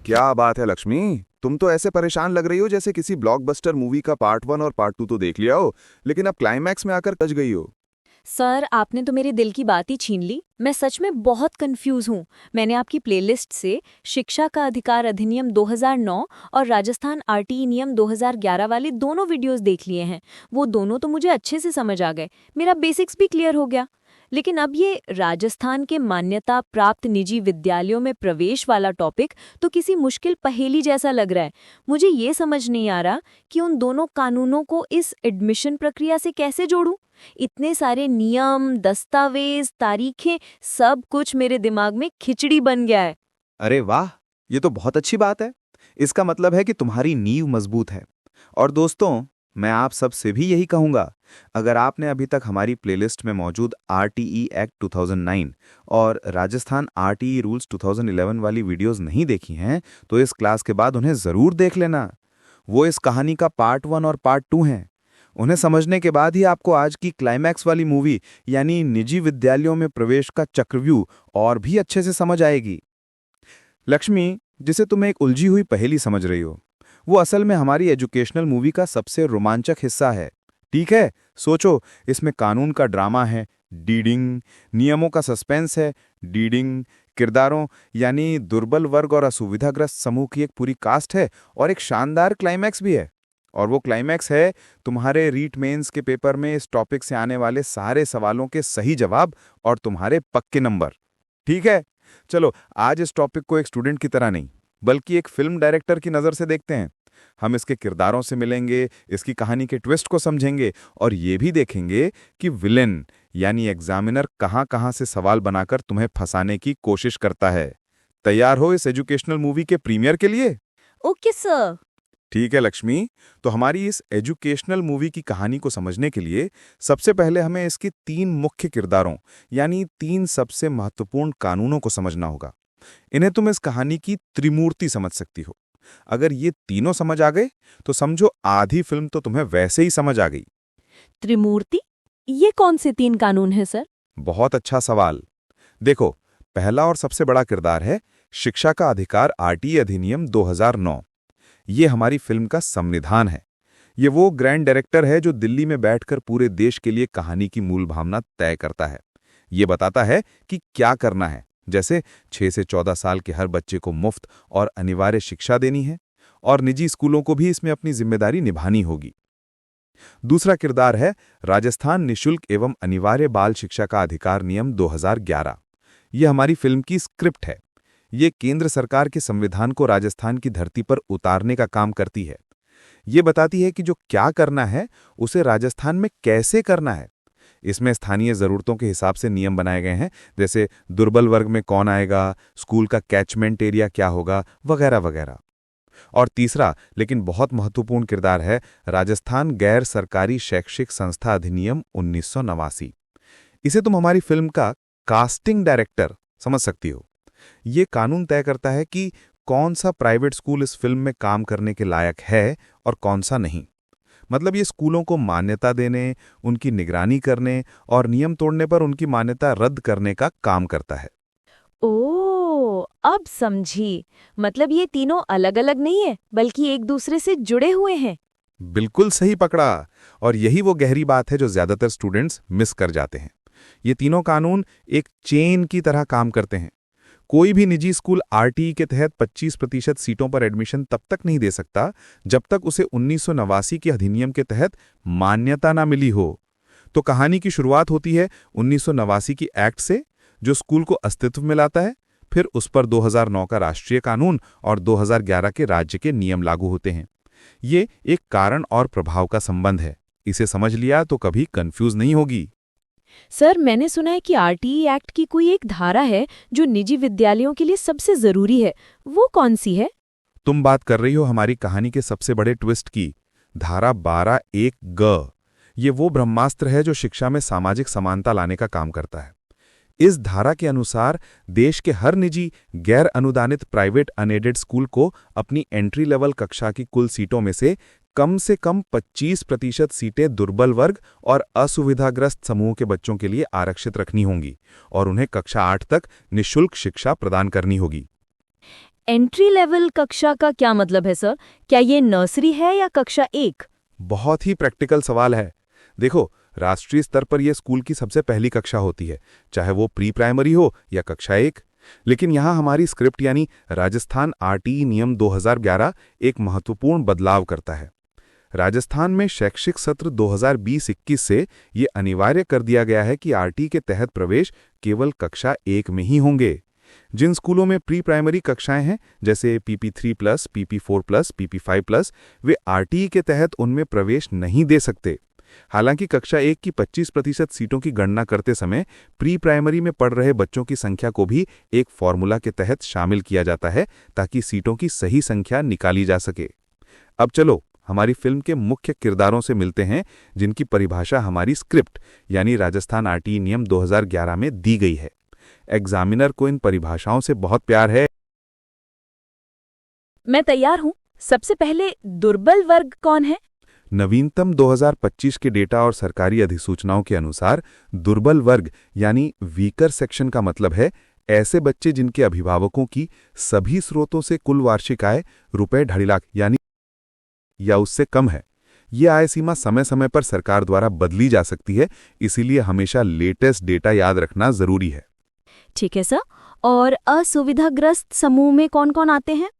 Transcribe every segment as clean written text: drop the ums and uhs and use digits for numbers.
क्या बात है लक्ष्मी। तुम तो ऐसे परेशान लग रही हो जैसे किसी ब्लॉकबस्टर मूवी का पार्ट 1 और पार्ट 2 तो देख लिया हो, लेकिन अब क्लाइमैक्स में आकर कच गई हो। सर, आपने तो मेरे दिल की बात ही छीन ली। मैं सच में बहुत कंफ्यूज हूँ। मैंने आपकी प्लेलिस्ट से शिक्षा का अधिकार अधिनियम 2009 और राजस्थान आरटीई नियम 2011 वाले दोनों वीडियोस देख लिए हैं। वो दोनों तो मुझे अच्छे से समझ आ गए। मेरा बेसिक्स भी क्लियर हो गया। लेकिन अब ये राजस्थान के मान्यता प्राप्त निजी विद्यालयों में प्रवेश वाला टॉपिक तो किसी मुश्किल पहेली जैसा लग रहा है। मुझे ये समझ नहीं आ रहा कि उन दोनों कानूनों को इस एडमिशन प्रक्रिया से कैसे जोड़ूं। इतने सारे नियम, दस्तावेज, तारीखें, सब कुछ मेरे दिमाग में खिचड़ी बन गया है। अरे वाह, ये तो बहुत अच्छी बात है। इसका मतलब है कि तुम्हारी नींव मजबूत है। और दोस्तों, मैं आप सब से भी यही कहूंगा, अगर आपने अभी तक हमारी प्लेलिस्ट में मौजूद आरटीई एक्ट 2009 और राजस्थान आरटीई रूल्स 2011 वाली वीडियोस नहीं देखी हैं, तो इस क्लास के बाद उन्हें जरूर देख लेना। वो इस कहानी का पार्ट 1 और पार्ट 2 हैं। उन्हें समझने के बाद ही आपको आज की क्लाइमैक्स वाली मूवी यानी निजी विद्यालयों में प्रवेश का चक्रव्यूह और भी अच्छे से समझ आएगी। लक्ष्मी, जिसे तुम एक उलझी हुई पहेली समझ रही हो, वो असल में हमारी एजुकेशनल मूवी का सबसे रोमांचक हिस्सा है। ठीक है, सोचो, इसमें कानून का ड्रामा है, डीडिंग, नियमों का सस्पेंस है, डीडिंग, किरदारों यानी दुर्बल वर्ग और असुविधाग्रस्त समूह की एक पूरी कास्ट है, और एक शानदार क्लाइमैक्स भी है। और वो क्लाइमैक्स है तुम्हारे रीट मेंस के पेपर में इस टॉपिक से आने वाले सारे सवालों के सही जवाब और तुम्हारे पक्के नंबर। ठीक है, चलो आज इस टॉपिक को एक स्टूडेंट की तरह नहीं, बल्कि एक फिल्म डायरेक्टर की नज़र से देखते हैं। हम इसके किरदारों से मिलेंगे, इसकी कहानी के ट्विस्ट को समझेंगे, और ये भी देखेंगे कि विलेन यानी एग्जामिनर कहाँ-कहाँ से सवाल बनाकर तुम्हें फंसाने की कोशिश करता है। तैयार हो इस एजुकेशनल मूवी के प्रीमियर के लिए? Okay sir. ठीक है लक्ष्मी, तो हमारी इस एजुकेशनल मूवी की कहानी को समझने के लिए सबसे पहले हमें इसकी 3 मुख्य किरदारों यानी 3 सबसे महत्वपूर्ण कानूनों को समझना होगा। इन्हें तुम इस कहानी की त्रिमूर्ति समझ सकती हो। अगर ये तीनों समझ आ गए तो समझो आधी फिल्म तो तुम्हें वैसे ही समझ आ गई। त्रिमूर्ति? ये कौन से 3 कानून हैं सर? बहुत अच्छा सवाल। देखो, पहला और सबसे बड़ा किरदार है शिक्षा का अधिकार आरटीई अधिनियम 2009। ये हमारी फिल्म का संविधान है। ये वो ग्रैंड डायरेक्टर है जो दिल्ली में बैठकर पूरे देश के लिए कहानी की मूल भावना तय करता है। ये बताता है कि क्या करना है, जैसे 6 से 14 साल के हर बच्चे को मुफ्त और अनिवार्य शिक्षा देनी है, और निजी स्कूलों को भी इसमें अपनी जिम्मेदारी निभानी होगी। दूसरा किरदार है राजस्थान निशुल्क एवं अनिवार्य बाल शिक्षा का अधिकार नियम 2011। यह हमारी फिल्म की स्क्रिप्ट है। ये केंद्र सरकार के संविधान को राजस्थान की धरती पर उतारने का काम करती है। ये बताती है कि जो क्या करना है उसे राजस्थान में कैसे करना है। इसमें स्थानीय जरूरतों के हिसाब से नियम बनाए गए हैं, जैसे दुर्बल वर्ग में कौन आएगा, स्कूल का कैचमेंट एरिया क्या होगा, वगैरह वगैरह। और तीसरा लेकिन बहुत महत्वपूर्ण किरदार है राजस्थान गैर सरकारी शैक्षिक संस्था अधिनियम 1989। इसे तुम हमारी फिल्म का कास्टिंग डायरेक्टर समझ सकती हो। ये कानून तय करता है कि कौन सा प्राइवेट स्कूल इस फिल्म में काम करने के लायक है और कौन सा नहीं। मतलब ये स्कूलों को मान्यता देने, उनकी निगरानी करने और नियम तोड़ने पर उनकी मान्यता रद्द करने का काम करता है। ओह, अब समझी। मतलब ये तीनों अलग-अलग नहीं है, बल्कि एक दूसरे से जुड़े हुए हैं। बिल्कुल सही पकड़ा। और यही वो गहरी बात है जो ज्यादातर स्टूडेंट्स मिस कर जाते हैं। ये तीनों कानून एक चेन की तरह काम करते हैं। कोई भी निजी स्कूल आरटीई के तहत 25% सीटों पर एडमिशन तब तक नहीं दे सकता जब तक उसे 1989 के अधिनियम के तहत मान्यता ना मिली हो। तो कहानी की शुरुआत होती है 1989 की एक्ट से, जो स्कूल को अस्तित्व में लाता है। फिर उस पर 2009 का राष्ट्रीय कानून और 2011 के राज्य के नियम लागू होते हैं। ये एक कारण और प्रभाव का संबंध है। इसे समझ लिया तो कभी कंफ्यूज नहीं होगी। सर, मैंने सुना है कि आरटीई एक्ट की कोई एक धारा है जो निजी विद्यालयों के लिए सबसे जरूरी है। वो कौन सी है? तुम बात कर रही हो हमारी कहानी के सबसे बड़े ट्विस्ट की, धारा 12(1) ग। ये वो ब्रह्मास्त्र है जो शिक्षा में सामाजिक समानता लाने का काम करता है। इस धारा के अनुसार देश के हर निजी गैर अनुदानित प्राइवेट अनएडेड स्कूल को अपनी एंट्री लेवल कक्षा की कुल सीटों में से कम 25% सीटें दुर्बल वर्ग और असुविधाग्रस्त समूह के बच्चों के लिए आरक्षित रखनी होंगी, और उन्हें कक्षा 8 तक निःशुल्क शिक्षा प्रदान करनी होगी। एंट्री लेवल कक्षा का क्या मतलब है सर? क्या ये नर्सरी है या कक्षा 1? बहुत ही प्रैक्टिकल सवाल है। देखो, राष्ट्रीय स्तर पर यह स्कूल की सबसे पहली कक्षा होती है, चाहे वो प्री प्राइमरी हो या कक्षा 1। लेकिन यहाँ हमारी स्क्रिप्ट यानी राजस्थान आरटीई नियम 2011 एक महत्वपूर्ण बदलाव करता है। राजस्थान में शैक्षिक सत्र 2020-21 से ये अनिवार्य कर दिया गया है कि आरटीई के तहत प्रवेश केवल कक्षा 1 में ही होंगे। जिन स्कूलों में प्री प्राइमरी कक्षाएं हैं, जैसे PP3+, PP4+, PP5+, वे आरटीई के तहत उनमें प्रवेश नहीं दे सकते। हालांकि कक्षा 1 की 25% सीटों की गणना करते समय प्री प्राइमरी में पढ़ रहे बच्चों की संख्या को भी एक फॉर्मूला के तहत शामिल किया जाता है, ताकि सीटों की सही संख्या निकाली जा सके। अब चलो हमारी फिल्म के मुख्य किरदारों से मिलते हैं, जिनकी परिभाषा हमारी स्क्रिप्ट यानी राजस्थान आरटीई नियम 2011 में दी गई है। एग्जामिनर को इन परिभाषाओं से बहुत प्यार है। मैं तैयार हूँ। सबसे पहले दुर्बल वर्ग कौन है? नवीनतम 2025 के डेटा और सरकारी अधिसूचनाओं के अनुसार दुर्बल वर्ग यानी वीकर सेक्शन का मतलब है ऐसे बच्चे जिनके अभिभावकों की सभी स्रोतों से कुल वार्षिक आय ₹2.5 यानी या उससे कम है। ये आय सीमा समय समय पर सरकार द्वारा बदली जा सकती है, इसीलिए हमेशा लेटेस्ट डेटा याद रखना जरूरी है। ठीक है सर। और असुविधाग्रस्त समूह में कौन कौन आते हैं?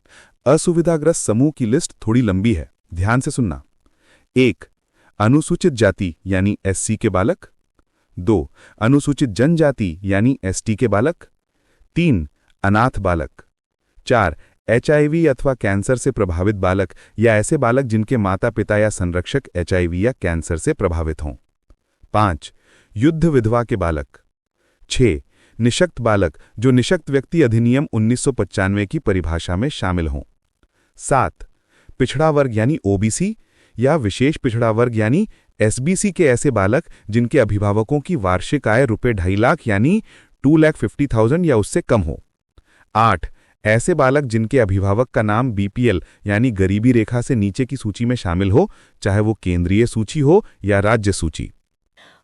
असुविधाग्रस्त समूह की लिस्ट थोड़ी लंबी है, ध्यान से सुनना। 1. अनुसूचित जाति यानी SC के बालक। 2. अनुसूचित जनजाति यानी ST के बालक। 3. अनाथ बालक। 4. HIV अथवा कैंसर से प्रभावित बालक या ऐसे बालक जिनके माता पिता या संरक्षक HIV या कैंसर से प्रभावित हों। 5. युद्ध विधवा के बालक। 6. निशक्त बालक जो निशक्त व्यक्ति अधिनियम 1995 की परिभाषा में शामिल हों। 7. पिछड़ा वर्ग यानी OBC या विशेष पिछड़ा वर्ग यानी SBC के ऐसे बालक जिनके अभिभावकों की वार्षिक आय ₹2.5 यानी 2,50,000 या उससे कम हो। 8. ऐसे बालक जिनके अभिभावक का नाम BPL यानी गरीबी रेखा से नीचे की सूची में शामिल हो, चाहे वो केंद्रीय सूची हो या राज्य सूची।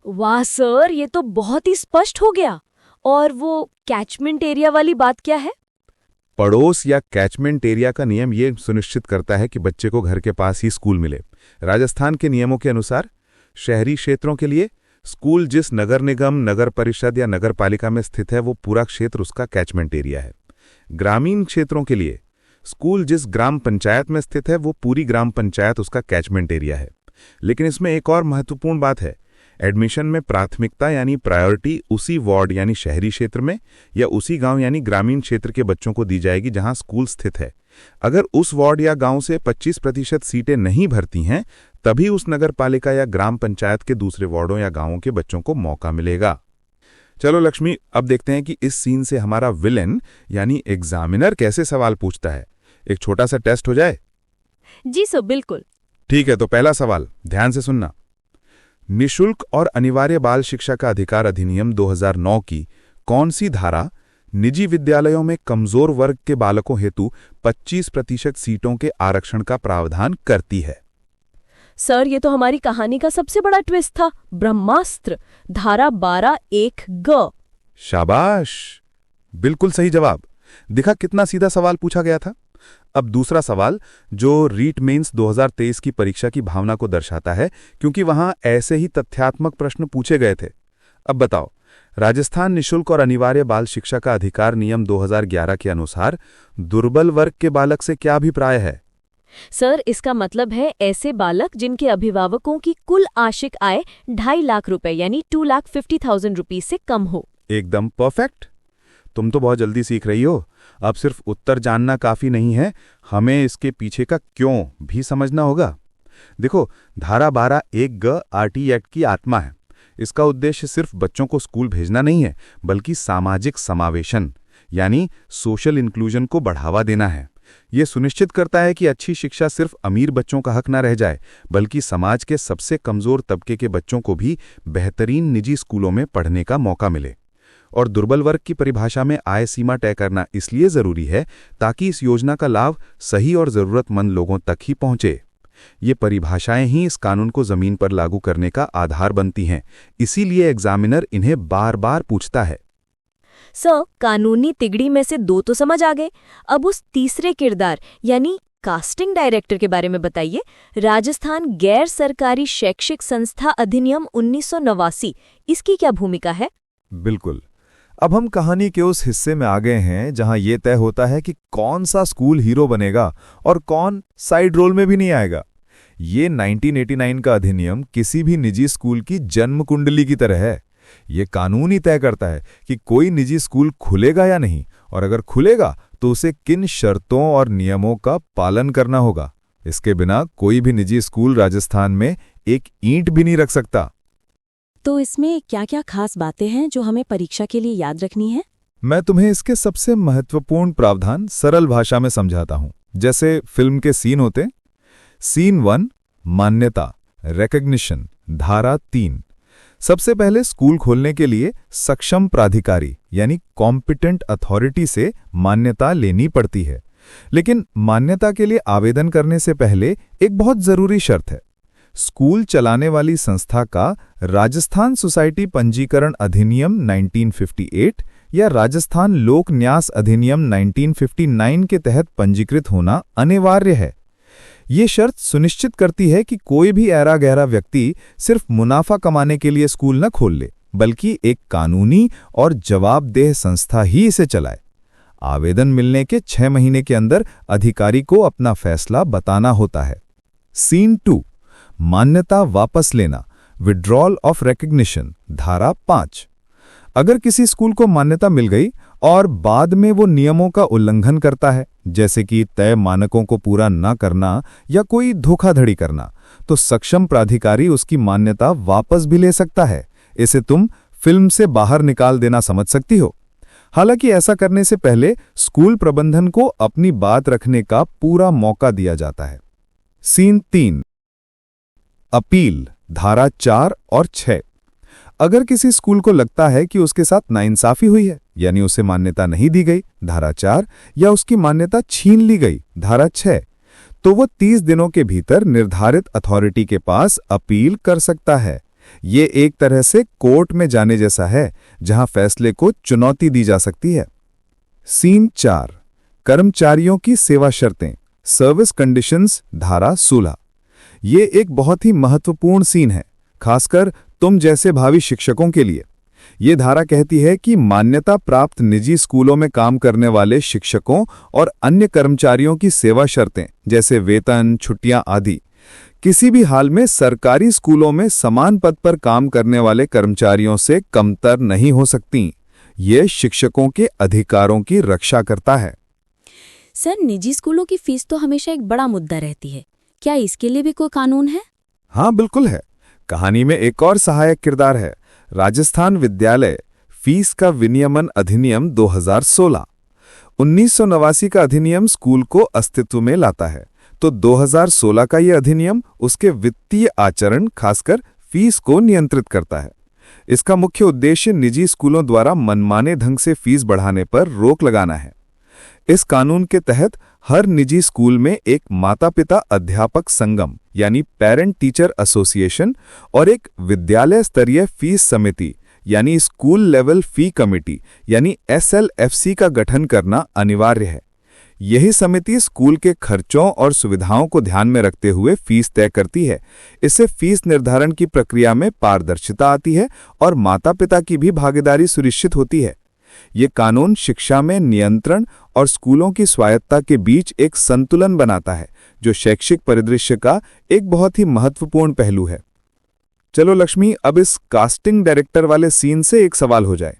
वाह सर, ये तो बहुत ही स्पष्ट हो गया। और वो कैचमेंट एरिया वाली बात क्या है? पड़ोस या कैचमेंट एरिया का नियम ये सुनिश्चित करता है कि बच्चे को घर के पास ही स्कूल मिले। राजस्थान के नियमों के अनुसार शहरी क्षेत्रों के लिए स्कूल जिस नगर निगम, नगर परिषद या नगर पालिका में स्थित है वो पूरा क्षेत्र उसका कैचमेंट एरिया है। ग्रामीण क्षेत्रों के लिए स्कूल जिस ग्राम पंचायत में स्थित है वो पूरी ग्राम पंचायत उसका कैचमेंट एरिया है। लेकिन इसमें एक और महत्वपूर्ण बात है, एडमिशन में प्राथमिकता यानी प्रायोरिटी उसी वार्ड यानी शहरी क्षेत्र में या उसी गांव यानी ग्रामीण क्षेत्र के बच्चों को दी जाएगी जहां स्कूल स्थित है। अगर उस वार्ड या गांव से 25% सीटें नहीं भरती हैं, तभी उस नगर पालिका या ग्राम पंचायत के दूसरे वार्डों या गांवों के बच्चों को मौका मिलेगा। चलो लक्ष्मी, अब देखते हैं कि इस सीन से हमारा विलेन यानी एग्जामिनर कैसे सवाल पूछता है। एक छोटा सा टेस्ट हो जाए। जी सर, बिल्कुल। ठीक है, तो पहला सवाल ध्यान से सुनना। निशुल्क और अनिवार्य बाल शिक्षा का अधिकार अधिनियम 2009 की कौन सी धारा निजी विद्यालयों में कमजोर वर्ग के बालकों हेतु 25% सीटों के आरक्षण का प्रावधान करती है? सर, ये तो हमारी कहानी का सबसे बड़ा ट्विस्ट था। ब्रह्मास्त्र, धारा 12(1)(ग)। शाबाश, बिल्कुल सही जवाब। दिखा कितना सीधा सवाल पूछा गया था। अब दूसरा सवाल जो रीट मेंस 2023 की परीक्षा की भावना को दर्शाता है, क्योंकि वहां ऐसे ही तथ्यात्मक प्रश्न पूछे गए थे। अब बताओ, राजस्थान निशुल्क और अनिवार्य बाल शिक्षा का अधिकार नियम 2011 के अनुसार दुर्बल वर्ग के बालक से क्या अभिप्राय है? सर, इसका मतलब है ऐसे बालक जिनके अभिभावकों की कुल आर्षिक आय 2.5 लाख रुपए यानी 2,50,000 रुपीज से कम हो। एकदम परफेक्ट। तुम तो बहुत जल्दी सीख रही हो। अब सिर्फ उत्तर जानना काफी नहीं है, हमें इसके पीछे का क्यों भी समझना होगा। देखो, धारा 12(1)(ग) आरटीई एक्ट की आत्मा है। इसका उद्देश्य सिर्फ बच्चों को स्कूल भेजना नहीं है, बल्कि सामाजिक समावेशन यानी सोशल इंक्लूजन को बढ़ावा देना है। ये सुनिश्चित करता है कि अच्छी शिक्षा सिर्फ अमीर बच्चों का हक न रह जाए, बल्कि समाज के सबसे कमजोर तबके के बच्चों को भी बेहतरीन निजी स्कूलों में पढ़ने का मौका मिले। और दुर्बल वर्ग की परिभाषा में आय सीमा तय करना इसलिए जरूरी है ताकि इस योजना का लाभ सही और जरूरतमंद लोगों तक ही पहुंचे। ये परिभाषाएं ही इस कानून को जमीन पर लागू करने का आधार बनती हैं, इसीलिए एग्जामिनर इन्हें बार बार पूछता है। सर, कानूनी तिगड़ी में से 2 तो समझ आ गए। अब उस तीसरे किरदार यानी कास्टिंग डायरेक्टर के बारे में बताइए। राजस्थान गैर सरकारी शैक्षिक संस्था अधिनियम 1989, इसकी क्या भूमिका है? बिल्कुल। अब हम कहानी के उस हिस्से में आ गए हैं जहां ये तय होता है कि कौन सा स्कूल हीरो बनेगा और कौन साइड रोल में भी नहीं आएगा। ये 1989 का अधिनियम किसी भी निजी स्कूल की जन्म कुंडली की तरह है। ये कानून ही तय करता है कि कोई निजी स्कूल खुलेगा या नहीं, और अगर खुलेगा तो उसे किन शर्तों और नियमों का पालन करना होगा। इसके बिना कोई भी निजी स्कूल राजस्थान में एक ईंट भी नहीं रख सकता। तो इसमें क्या-क्या खास बातें हैं जो हमें परीक्षा के लिए याद रखनी है? मैं तुम्हें इसके सबसे महत्वपूर्ण प्रावधान सरल भाषा में समझाता हूं, जैसे फिल्म के सीन होते। सीन 1, मान्यता, रिकॉग्निशन, धारा 3। सबसे पहले स्कूल खोलने के लिए सक्षम प्राधिकारी यानी कॉम्पिटेंट अथॉरिटी से मान्यता लेनी पड़ती है। लेकिन मान्यता के लिए आवेदन करने से पहले एक बहुत जरूरी शर्त है। स्कूल चलाने वाली संस्था का राजस्थान सोसाइटी पंजीकरण अधिनियम 1958 या राजस्थान लोक न्यास अधिनियम 1959 के तहत पंजीकृत होना अनिवार्य है। ये शर्त सुनिश्चित करती है कि कोई भी ऐरा गहरा व्यक्ति सिर्फ मुनाफा कमाने के लिए स्कूल न खोल ले, बल्कि एक कानूनी और जवाबदेह संस्था ही इसे चलाए। आवेदन मिलने के 6 महीने के अंदर अधिकारी को अपना फैसला बताना होता है। सीन 2, मान्यता वापस लेना, विड्रॉल ऑफ रिकॉग्निशन, धारा 5। अगर किसी स्कूल को मान्यता मिल गई और बाद में वो नियमों का उल्लंघन करता है, जैसे कि तय मानकों को पूरा न करना या कोई धोखाधड़ी करना, तो सक्षम प्राधिकारी उसकी मान्यता वापस भी ले सकता है। इसे तुम फिल्म से बाहर निकाल देना समझ सकती हो। हालांकि ऐसा करने से पहले स्कूल प्रबंधन को अपनी बात रखने का पूरा मौका दिया जाता है। सीन 3, अपील, धारा 4 और 6। अगर किसी स्कूल को लगता है कि उसके साथ नाइंसाफी हुई है, यानी उसे मान्यता नहीं दी गई, धारा 4, या उसकी मान्यता छीन ली गई, धारा 6, तो वो 30 दिनों के भीतर निर्धारित अथॉरिटी के पास अपील कर सकता है। ये एक तरह से कोर्ट में जाने जैसा है, जहां फैसले को चुनौती दी जा सकती है। सीन 4, कर्मचारियों की सेवा शर्तें, सर्विस कंडीशंस, धारा 16। ये एक बहुत ही महत्वपूर्ण सीन है, खासकर तुम जैसे भावी शिक्षकों के लिए। ये धारा कहती है कि मान्यता प्राप्त निजी स्कूलों में काम करने वाले शिक्षकों और अन्य कर्मचारियों की सेवा शर्तें, जैसे वेतन, छुट्टियां आदि, किसी भी हाल में सरकारी स्कूलों में समान पद पर काम करने वाले कर्मचारियों से कमतर नहीं हो सकती। ये शिक्षकों के अधिकारों की रक्षा करता है। सर, निजी स्कूलों की फीस तो हमेशा एक बड़ा मुद्दा रहती है। क्या इसके लिए भी कोई कानून है? हाँ, बिल्कुल है। कहानी में एक और सहायक किरदार है, राजस्थान विद्यालय फीस का विनियमन अधिनियम 2016। 1989 का अधिनियम स्कूल को अस्तित्व में लाता है, तो 2016 का यह अधिनियम उसके वित्तीय आचरण, खासकर फीस को नियंत्रित करता है। इसका मुख्य उद्देश्य निजी स्कूलों द्वारा मनमाने ढंग से फीस बढ़ाने पर रोक लगाना है। इस कानून के तहत हर निजी स्कूल में एक माता-पिता अध्यापक संगम यानी पेरेंट टीचर एसोसिएशन और एक विद्यालय स्तरीय फीस समिति यानी स्कूल लेवल फी कमेटी यानी SLFC का गठन करना अनिवार्य है। यही समिति स्कूल के खर्चों और सुविधाओं को ध्यान में रखते हुए फीस तय करती है। इससे फीस निर्धारण की प्रक्रिया में पारदर्शिता आती है और माता-पिता की भी भागीदारी सुनिश्चित होती है। ये कानून शिक्षा में नियंत्रण और स्कूलों की स्वायत्तता के बीच एक संतुलन बनाता है, जो शैक्षिक परिदृश्य का एक बहुत ही महत्वपूर्ण पहलू है। चलो लक्ष्मी, अब इस कास्टिंग डायरेक्टर वाले सीन से एक सवाल हो जाए।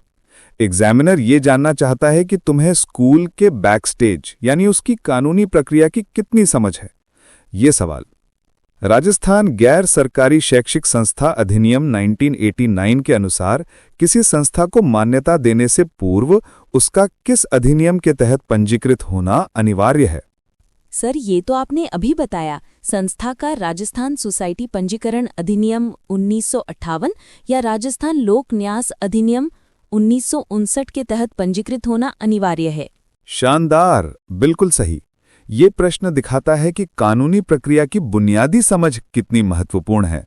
एग्जामिनर ये जानना चाहता है कि तुम्हें स्कूल के बैकस्टेज यानी उसकी कानूनी प्रक्रिया की कितनी समझ है। ये सवाल राजस्थान गैर सरकारी शैक्षिक संस्था अधिनियम 1989 के अनुसार किसी संस्था को मान्यता देने से पूर्व उसका किस अधिनियम के तहत पंजीकृत होना अनिवार्य है? सर, ये तो आपने अभी बताया। संस्था का राजस्थान सोसाइटी पंजीकरण अधिनियम 1958 या राजस्थान लोक न्यास अधिनियम 1959 के तहत पंजीकृत होना अनिवार्य है। शानदार, बिल्कुल सही। ये प्रश्न दिखाता है कि कानूनी प्रक्रिया की बुनियादी समझ कितनी महत्वपूर्ण है।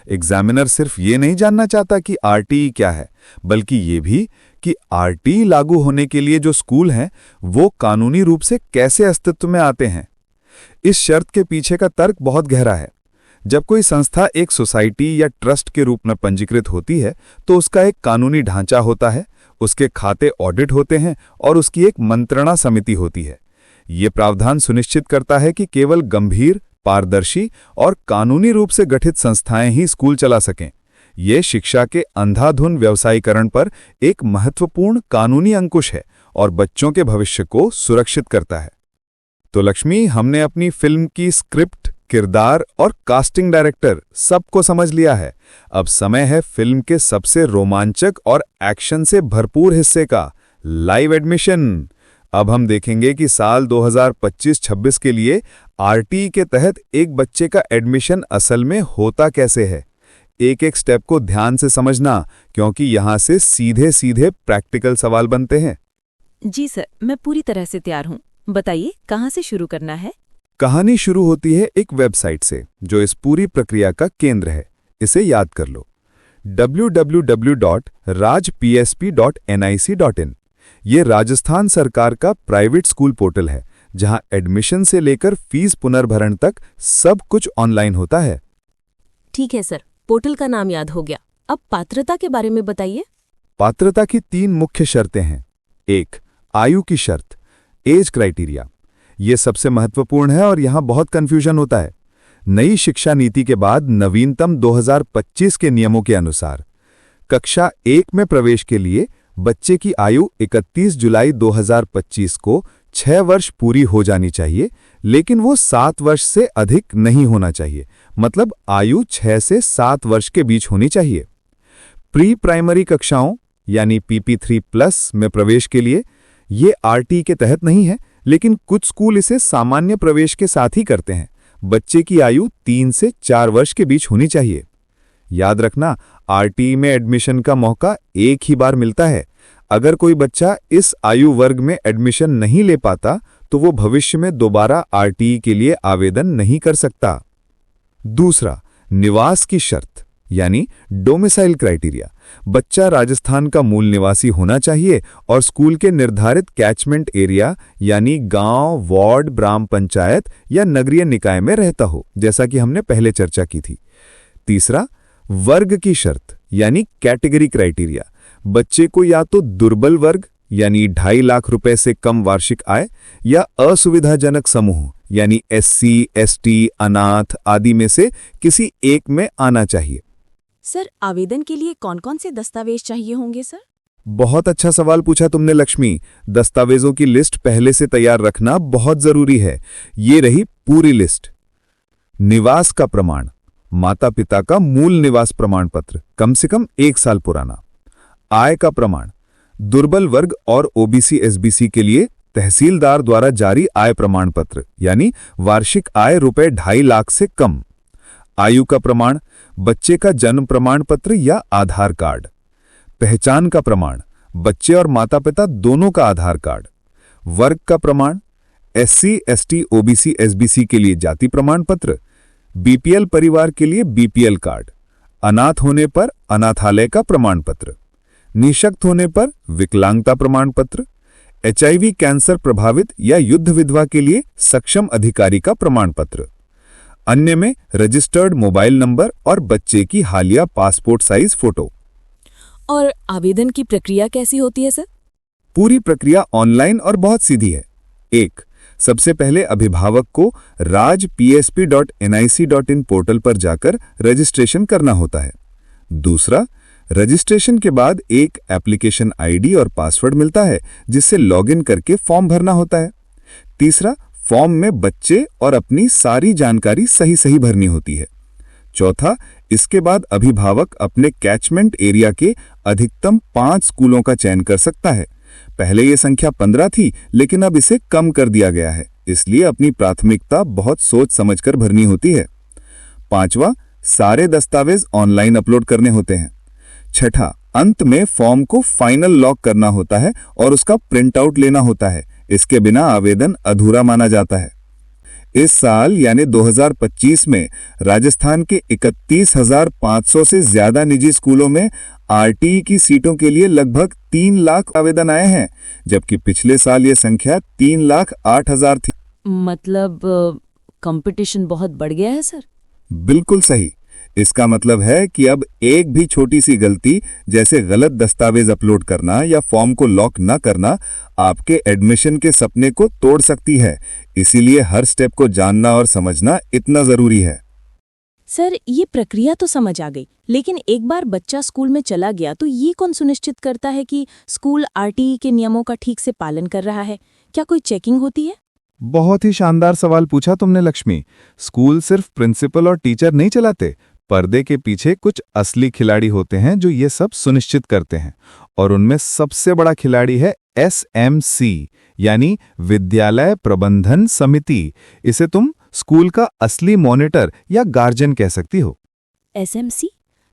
एग्जामिनर सिर्फ ये नहीं जानना चाहता कि RTE क्या है, बल्कि ये भी कि आरटी लागू होने के लिए जो स्कूल हैं वो कानूनी रूप से कैसे अस्तित्व में आते हैं। इस शर्त के पीछे का तर्क बहुत गहरा है। जब कोई संस्था एक सोसाइटी या ट्रस्ट के रूप में पंजीकृत होती है तो उसका एक कानूनी ढांचा होता है, उसके खाते ऑडिट होते हैं और उसकी एक मंत्रणा समिति होती है। ये प्रावधान सुनिश्चित करता है कि केवल गंभीर, पारदर्शी और कानूनी रूप से गठित संस्थाएं ही स्कूल चला सकें। ये शिक्षा के अंधाधुंध व्यवसायीकरण पर एक महत्वपूर्ण कानूनी अंकुश है और बच्चों के भविष्य को सुरक्षित करता है। तो लक्ष्मी, हमने अपनी फिल्म की स्क्रिप्ट, किरदार और कास्टिंग डायरेक्टर सबको समझ लिया है। अब समय है फिल्म के सबसे रोमांचक और एक्शन से भरपूर हिस्से का, लाइव एडमिशन। अब हम देखेंगे कि साल 2025-26 के लिए आरटी के तहत एक बच्चे का एडमिशन असल में होता कैसे है। एक एक स्टेप को ध्यान से समझना, क्योंकि यहां से सीधे सीधे प्रैक्टिकल सवाल बनते हैं। जी सर, मैं पूरी तरह से तैयार हूँ। बताइए कहाँ से शुरू करना है। कहानी शुरू होती है एक वेबसाइट से जो इस पूरी प्रक्रिया का केंद्र है। इसे याद कर लो, www.rajpsp.nic.in। ये राजस्थान सरकार का प्राइवेट स्कूल पोर्टल है जहां एडमिशन से लेकर फीस पुनर्भरण तक सब कुछ ऑनलाइन होता है। ठीक है सर, पोर्टल का नाम याद हो गया। अब पात्रता के बारे में बताइए। पात्रता की 3 मुख्य शर्तें हैं। 1. आयु की शर्त, एज क्राइटेरिया। ये सबसे महत्वपूर्ण है और यहां बहुत कंफ्यूजन होता है। नई शिक्षा नीति के बाद नवीनतम 2025 के नियमों के अनुसार कक्षा 1 में प्रवेश के लिए बच्चे की आयु 31 जुलाई 2025 को 6 वर्ष पूरी हो जानी चाहिए, लेकिन वो 7 वर्ष से अधिक नहीं होना चाहिए। मतलब आयु 6 से 7 वर्ष के बीच होनी चाहिए। प्री प्राइमरी कक्षाओं यानी PP3+ में प्रवेश के लिए ये आरटी के तहत नहीं है, लेकिन कुछ स्कूल इसे सामान्य प्रवेश के साथ ही करते हैं। बच्चे की आयु 3 से 4 वर्ष के बीच होनी चाहिए। याद रखना, आरटी में एडमिशन का मौका एक ही बार मिलता है। अगर कोई बच्चा इस आयु वर्ग में एडमिशन नहीं ले पाता तो वो भविष्य में दोबारा आरटी के लिए आवेदन नहीं कर सकता। दूसरा, निवास की शर्त यानी डोमिसाइल क्राइटेरिया। बच्चा राजस्थान का मूल निवासी होना चाहिए और स्कूल के निर्धारित कैचमेंट एरिया यानी गांव, वार्ड, ग्राम पंचायत या नगरीय निकाय में रहता हो, जैसा कि हमने पहले चर्चा की थी। तीसरा, वर्ग की शर्त यानी कैटेगरी क्राइटेरिया। बच्चे को या तो दुर्बल वर्ग यानी 2.5 लाख रुपए से कम वार्षिक आय या असुविधाजनक समूह यानी SC, ST, अनाथ आदि में से किसी एक में आना चाहिए। सर, आवेदन के लिए कौन कौन से दस्तावेज चाहिए होंगे सर? बहुत अच्छा सवाल पूछा तुमने लक्ष्मी। दस्तावेजों की लिस्ट पहले से तैयार रखना बहुत जरूरी है। ये रही पूरी लिस्ट। निवास का प्रमाण, माता पिता का मूल निवास प्रमाण पत्र, कम से कम 1 साल पुराना। आय का प्रमाण, दुर्बल वर्ग और OBC SBC के लिए तहसीलदार द्वारा जारी आय प्रमाण पत्र यानी वार्षिक आय रुपए 2.5 लाख से कम। आयु का प्रमाण, बच्चे का जन्म प्रमाण पत्र या आधार कार्ड। पहचान का प्रमाण, बच्चे और माता पिता दोनों का आधार कार्ड। वर्ग का प्रमाण, SC, ST, OBC SBC के लिए जाति प्रमाण पत्र। BPL परिवार के लिए BPL कार्ड। अनाथ होने पर अनाथालय का प्रमाण पत्र। निःशक्त होने पर विकलांगता प्रमाण पत्र। HIV कैंसर प्रभावित या युद्ध विधवा के लिए सक्षम अधिकारी का प्रमाण पत्र। अन्य में रजिस्टर्ड मोबाइल नंबर और बच्चे की हालिया पासपोर्ट साइज फोटो। और आवेदन की प्रक्रिया कैसी होती है सर? पूरी प्रक्रिया ऑनलाइन और बहुत सीधी है। 1. सबसे पहले अभिभावक को rajpsp.nic.in पोर्टल पर जाकर रजिस्ट्रेशन करना होता है। दूसरा, रजिस्ट्रेशन के बाद एक एप्लीकेशन ID और पासवर्ड मिलता है जिससे लॉगिन करके फॉर्म भरना होता है। तीसरा, फॉर्म में बच्चे और अपनी सारी जानकारी सही भरनी होती है। चौथा, इसके बाद अभिभावक अपने कैचमेंट एरिया के अधिकतम 5 स्कूलों का चयन कर सकता है। पहले ये संख्या 15 थी, लेकिन अब इसे कम कर दिया गया है, इसलिए अपनी प्राथमिकता बहुत सोच समझकर भरनी होती है। पांचवा, सारे दस्तावेज ऑनलाइन अपलोड करने होते हैं। छठा, अंत में फॉर्म को फाइनल लॉक करना होता है और उसका प्रिंट आउट लेना होता है। इसके बिना आवेदन अधूरा माना जाता है। इस साल यानी 2025 में राजस्थान के 31,500 से ज्यादा निजी स्कूलों में आरटीई की सीटों के लिए लगभग 3 लाख आवेदन आए हैं, जबकि पिछले साल ये संख्या 3,08,000 थी। मतलब कंपटीशन बहुत बढ़ गया है सर। बिल्कुल सही। इसका मतलब है कि अब एक भी छोटी सी गलती, जैसे गलत दस्तावेज अपलोड करना या फॉर्म को लॉक न करना, आपके एडमिशन के सपने को तोड़ सकती है। इसीलिए हर स्टेप को जानना और समझना इतना जरूरी है। सर, ये प्रक्रिया तो समझ आ गई, लेकिन एक बार बच्चा स्कूल में चला गया तो ये कौन सुनिश्चित करता है कि स्कूल आरटीई के नियमों का ठीक से पालन कर रहा है? क्या कोई चेकिंग होती है? बहुत ही शानदार सवाल पूछा तुमने लक्ष्मी। स्कूल सिर्फ प्रिंसिपल और टीचर नहीं चलाते, पर्दे के पीछे कुछ असली खिलाड़ी होते हैं जो ये सब सुनिश्चित करते हैं। और उनमें सबसे बड़ा खिलाड़ी है SMC, यानी विद्यालय प्रबंधन समिति। इसे तुम स्कूल का असली मॉनिटर या गार्जियन कह सकती हो। SMC?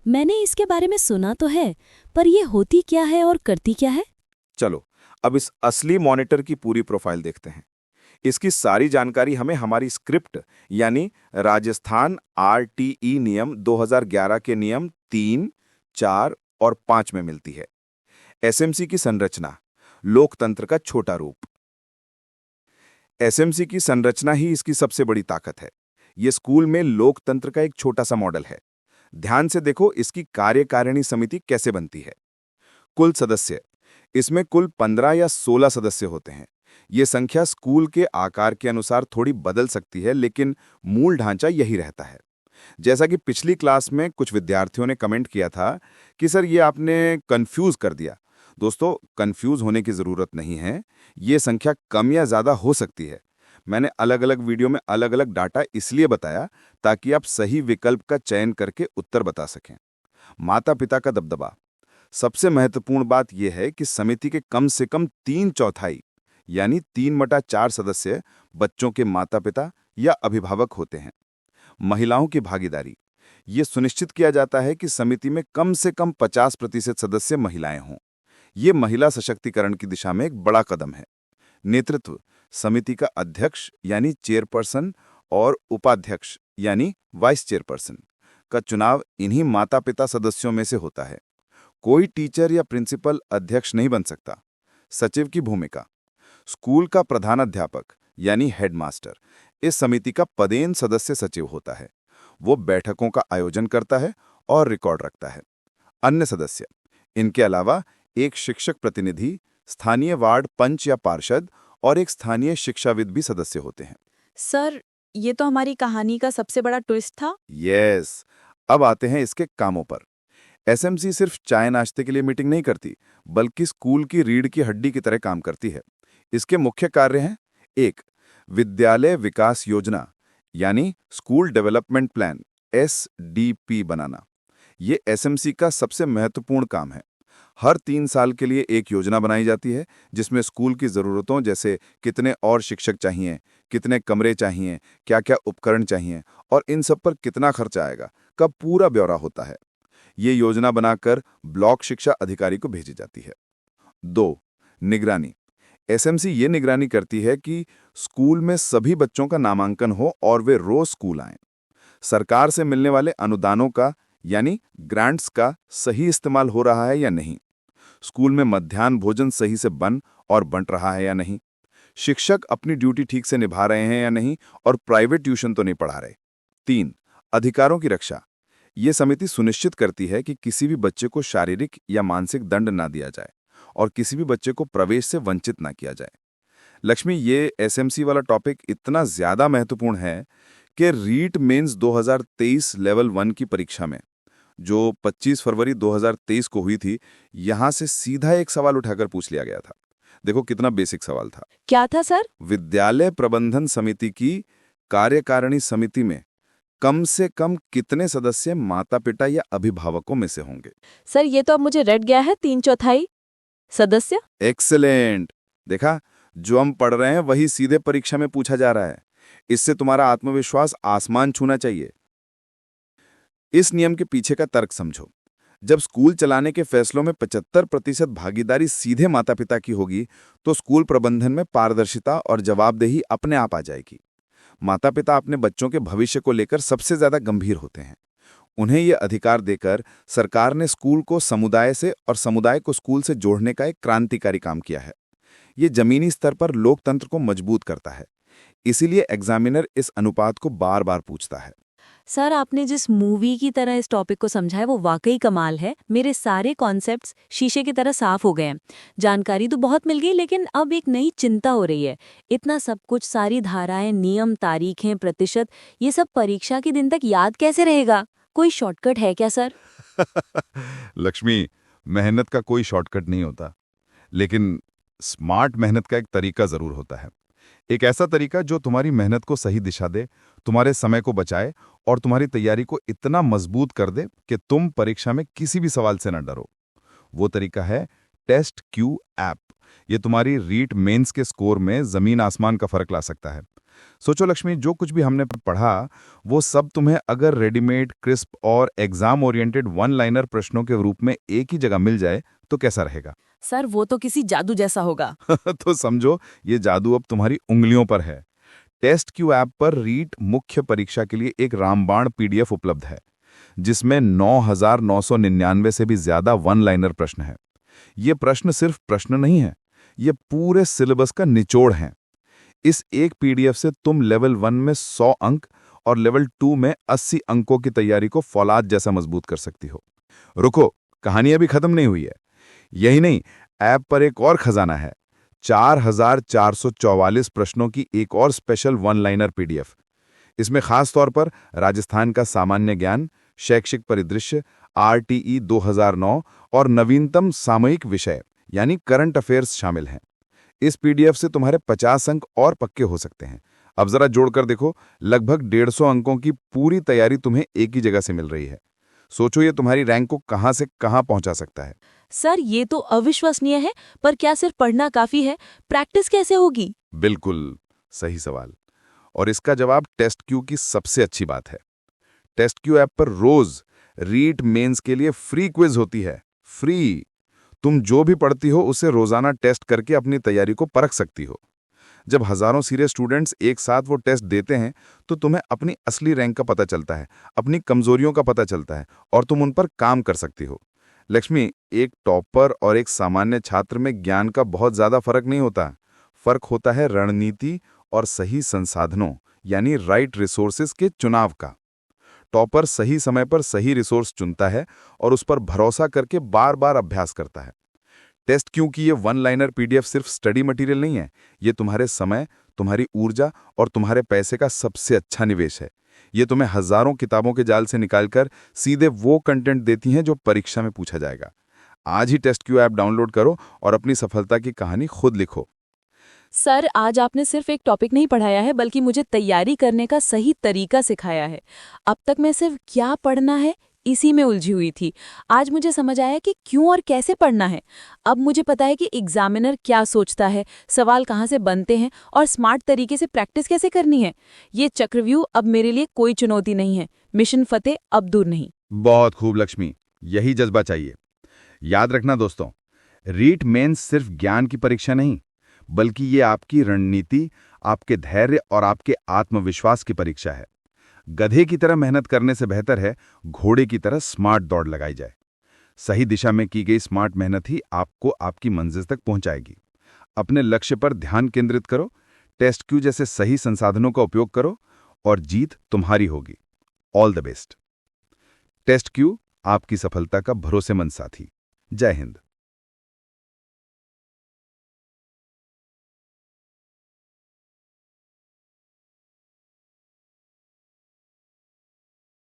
मैंने इसके बारे में सुना तो है, पर ये होती क्या है और करती क्या है? चलो अब इस असली मॉनिटर की पूरी प्रोफाइल देखते हैं। इसकी सारी जानकारी हमें हमारी स्क्रिप्ट यानी राजस्थान RTE नियम 2011 के नियम 3, 4 और 5 में मिलती है। SMC की संरचना, लोकतंत्र का छोटा रूप। SMC की संरचना ही इसकी सबसे बड़ी ताकत है। ये स्कूल में लोकतंत्र का एक छोटा सा मॉडल है। ध्यान से देखो इसकी कार्यकारिणी समिति कैसे बनती है। कुल सदस्य, इसमें कुल 15 या 16 सदस्य होते हैं। ये संख्या स्कूल के आकार के अनुसार थोड़ी बदल सकती है, लेकिन मूल ढांचा यही रहता है। जैसा कि पिछली क्लास में कुछ विद्यार्थियों ने कमेंट किया था कि सर ये आपने कंफ्यूज कर दिया। दोस्तों, कंफ्यूज होने की जरूरत नहीं है। ये संख्या कम या ज्यादा हो सकती है। मैंने अलग अलग वीडियो में अलग अलग डाटा इसलिए बताया ताकि आप सही विकल्प का चयन करके उत्तर बता सकें। माता पिता का दबदबा, सबसे महत्वपूर्ण बात यह है कि समिति के कम से कम 3/4 यानी 3/4 सदस्य बच्चों के माता पिता या अभिभावक होते हैं। महिलाओं की भागीदारी, ये सुनिश्चित किया जाता है कि समिति में कम से कम 50% सदस्य महिलाएं हों। ये महिला सशक्तिकरण की दिशा में एक बड़ा कदम है। नेतृत्व, समिति का अध्यक्ष यानी चेयरपर्सन और उपाध्यक्ष यानी वाइस चेयरपर्सन का चुनाव इन्हीं माता पिता सदस्यों में से होता है। कोई टीचर या प्रिंसिपल अध्यक्ष नहीं बन सकता। सचिव की भूमिका, स्कूल का प्रधानाध्यापक यानी हेडमास्टर इस समिति का पदेन सदस्य सचिव होता है। वो बैठकों का आयोजन करता है और रिकॉर्ड रखता है। अन्य सदस्य, इनके अलावा एक शिक्षक प्रतिनिधि, स्थानीय वार्ड पंच या पार्षद और एक स्थानीय शिक्षाविद भी सदस्य होते हैं। सर, ये तो हमारी कहानी का सबसे बड़ा ट्विस्ट था। यस, अब आते हैं इसके कामों पर। SMC सिर्फ चाय नाश्ते के लिए मीटिंग नहीं करती, बल्कि स्कूल की रीढ़ की हड्डी की तरह काम करती है। इसके मुख्य कार्य हैं: 1. विद्यालय विकास योजना यानी स्कूल डेवलपमेंट प्लान SDP बनाना। ये SMC का सबसे महत्वपूर्ण काम है। हर 3 साल के लिए एक योजना बनाई जाती है जिसमें स्कूल की ज़रूरतों जैसे कितने और शिक्षक चाहिए, कितने कमरे चाहिए, क्या क्या उपकरण चाहिए और इन सब पर कितना खर्च आएगा का पूरा ब्यौरा होता है। ये योजना बनाकर ब्लॉक शिक्षा अधिकारी को भेजी जाती है। 2. निगरानी, SMC ये निगरानी करती है कि स्कूल में सभी बच्चों का नामांकन हो और वे रोज स्कूल आएं। सरकार से मिलने वाले अनुदानों का यानी ग्रांट्स का सही इस्तेमाल हो रहा है या नहीं, स्कूल में मध्याह्न भोजन सही से बन और बंट रहा है या नहीं, शिक्षक अपनी ड्यूटी ठीक से निभा रहे हैं या नहीं और प्राइवेट ट्यूशन तो नहीं पढ़ा रहे। 3. अधिकारों की रक्षा, ये समिति सुनिश्चित करती है कि किसी भी बच्चे को शारीरिक या मानसिक दंड ना दिया जाए और किसी भी बच्चे को प्रवेश से वंचित ना किया जाए। लक्ष्मी, ये SMC वाला टॉपिक इतना ज्यादा महत्वपूर्ण है कि रीट मेंस 2023 लेवल 1 की परीक्षा में, जो 25 फरवरी 2023 को हुई थी, यहां से सीधा एक सवाल उठाकर पूछ लिया गया था। देखो कितना बेसिक सवाल था। क्या था सर? विद्यालय प्रबंधन समिति की कार्यकारिणी समिति में कम से कम कितने सदस्य माता पिता या अभिभावकों में से होंगे? सर, ये तो अब मुझे रट गया है। 3/4 सदस्य। एक्सेलेंट। देखा, जो हम पढ़ रहे हैं वही सीधे परीक्षा में पूछा जा रहा है। इससे तुम्हारा आत्मविश्वास आसमान छूना चाहिए। इस नियम के पीछे का तर्क समझो। जब स्कूल चलाने के फैसलों में 75% भागीदारी सीधे माता पिता की होगी, तो स्कूल प्रबंधन में पारदर्शिता और जवाबदेही अपने आप आ जाएगी। माता पिता अपने बच्चों के भविष्य को लेकर सबसे ज्यादा गंभीर होते हैं। उन्हें ये अधिकार देकर सरकार ने स्कूल को समुदाय से और समुदाय को स्कूल से जोड़ने का एक क्रांतिकारी काम किया है। ये जमीनी स्तर पर लोकतंत्र को मजबूत करता है। इसीलिए एग्जामिनर इस अनुपात को बार बार पूछता है। सर, आपने जिस मूवी की तरह इस टॉपिक को समझा है वो वाकई कमाल है। मेरे सारे कॉन्सेप्ट्स शीशे की तरह साफ हो गए हैं। जानकारी तो बहुत मिल गई, लेकिन अब एक नई चिंता हो रही है। इतना सब कुछ, सारी धाराएं, नियम, तारीखें, प्रतिशत, ये सब परीक्षा के दिन तक याद कैसे रहेगा? कोई शॉर्टकट है क्या सर? लक्ष्मी, मेहनत का कोई शॉर्टकट नहीं होता, लेकिन स्मार्ट मेहनत का एक तरीका जरूर होता है। एक ऐसा तरीका जो तुम्हारी मेहनत को सही दिशा दे, तुम्हारे समय को बचाए और तुम्हारी तैयारी को इतना मजबूत कर दे कि तुम परीक्षा में किसी भी सवाल से न डरो। वो तरीका है टेस्ट क्यू ऐप। ये तुम्हारी रीट मेंस के स्कोर में जमीन आसमान का फर्क ला सकता है। सोचो लक्ष्मी, जो कुछ भी हमने पढ़ा वो सब तुम्हें अगर रेडीमेड, क्रिस्प और एग्जाम ओरिएंटेड वन लाइनर प्रश्नों के रूप में एक ही जगह मिल जाए तो कैसा रहेगा? सर, वो तो किसी जादू जैसा होगा। तो समझो, ये जादू अब तुम्हारी उंगलियों पर है। टेस्ट क्यू ऐप पर रीट मुख्य परीक्षा के लिए एक रामबाण पीडीएफ उपलब्ध है, जिसमें 9,999 से भी ज्यादा वन लाइनर प्रश्न है। ये प्रश्न सिर्फ प्रश्न नहीं है, ये पूरे सिलेबस का निचोड़ है। इस एक पीडीएफ से तुम लेवल 1 में 100 अंक और लेवल 2 में 80 अंकों की तैयारी को फौलाद जैसा मजबूत कर सकती हो। रुको, कहानी अभी खत्म नहीं हुई है। यही नहीं, ऐप पर एक और खजाना है। 4,444 प्रश्नों की एक और स्पेशल वन लाइनर पीडीएफ। इसमें खास तौर पर राजस्थान का सामान्य ज्ञान, शैक्षिक परिदृश्य, आरटीई 2009 और नवीनतम सामयिक विषय यानी करंट अफेयर्स शामिल हैं। इस पीडीएफ से तुम्हारे 50 अंक और पक्के हो सकते हैं। अब जरा जोड़कर देखो, लगभग 150 अंकों की पूरी तैयारी तुम्हें एक ही जगह से मिल रही है। सोचो, ये तुम्हारी रैंक को कहां से कहां पहुंचा सकता है। सर, ये तो अविश्वसनीय है, पर क्या सिर्फ पढ़ना काफी है? प्रैक्टिस कैसे होगी? बिल्कुल सही सवाल, और इसका जवाब टेस्ट क्यू की सबसे अच्छी बात है। टेस्ट क्यू ऐप पर रोज रीट मेंस के लिए फ्री क्विज होती है। फ्री। तुम जो भी पढ़ती हो उसे रोजाना टेस्ट करके अपनी तैयारी को परख सकती हो। जब हजारों सीरियस स्टूडेंट्स एक साथ वो टेस्ट देते हैं तो तुम्हें अपनी असली रैंक का पता चलता है, अपनी कमजोरियों का पता चलता है और तुम उन पर काम कर सकती हो। लक्ष्मी, एक टॉपर और एक सामान्य छात्र में ज्ञान का बहुत ज्यादा फर्क नहीं होता। फर्क होता है रणनीति और सही संसाधनों यानी राइट रिसोर्सेज के चुनाव का। टॉपर सही समय पर सही रिसोर्स चुनता है और उस पर भरोसा करके बार बार अभ्यास करता है। टेस्ट क्यू की ये वन लाइनर पीडीएफ सिर्फ स्टडी मटेरियल नहीं है, ये तुम्हारे समय, तुम्हारी ऊर्जा और तुम्हारे पैसे का सबसे अच्छा निवेश है। ये तुम्हें हजारों किताबों के जाल से निकालकर सीधे वो कंटेंट देती हैं जो परीक्षा में पूछा जाएगा। आज ही टेस्ट क्यू ऐप डाउनलोड करो और अपनी सफलता की कहानी खुद लिखो। सर, आज आपने सिर्फ एक टॉपिक नहीं पढ़ाया है, बल्कि मुझे तैयारी करने का सही तरीका सिखाया है। अब तक मैं सिर्फ क्या पढ़ना है इसी में उलझी हुई थी। आज मुझे समझ आया कि क्यों और कैसे पढ़ना है। अब मुझे पता है कि एग्जामिनर क्या सोचता है, सवाल कहाँ से बनते हैं और स्मार्ट तरीके से प्रैक्टिस कैसे करनी है। ये चक्रव्यूह अब मेरे लिए कोई चुनौती नहीं है। मिशन फतेह अब दूर नहीं। बहुत खूब लक्ष्मी, यही जज्बा चाहिए। याद रखना दोस्तों, रीट मेंस सिर्फ ज्ञान की परीक्षा नहीं, बल्कि ये आपकी रणनीति, आपके धैर्य और आपके आत्मविश्वास की परीक्षा है। गधे की तरह मेहनत करने से बेहतर है घोड़े की तरह स्मार्ट दौड़ लगाई जाए। सही दिशा में की गई स्मार्ट मेहनत ही आपको आपकी मंजिल तक पहुंचाएगी। अपने लक्ष्य पर ध्यान केंद्रित करो, टेस्ट क्यू जैसे सही संसाधनों का उपयोग करो और जीत तुम्हारी होगी। All the best. Test Q, आपकी सफलता का भरोसेमंद साथी। जय हिंद।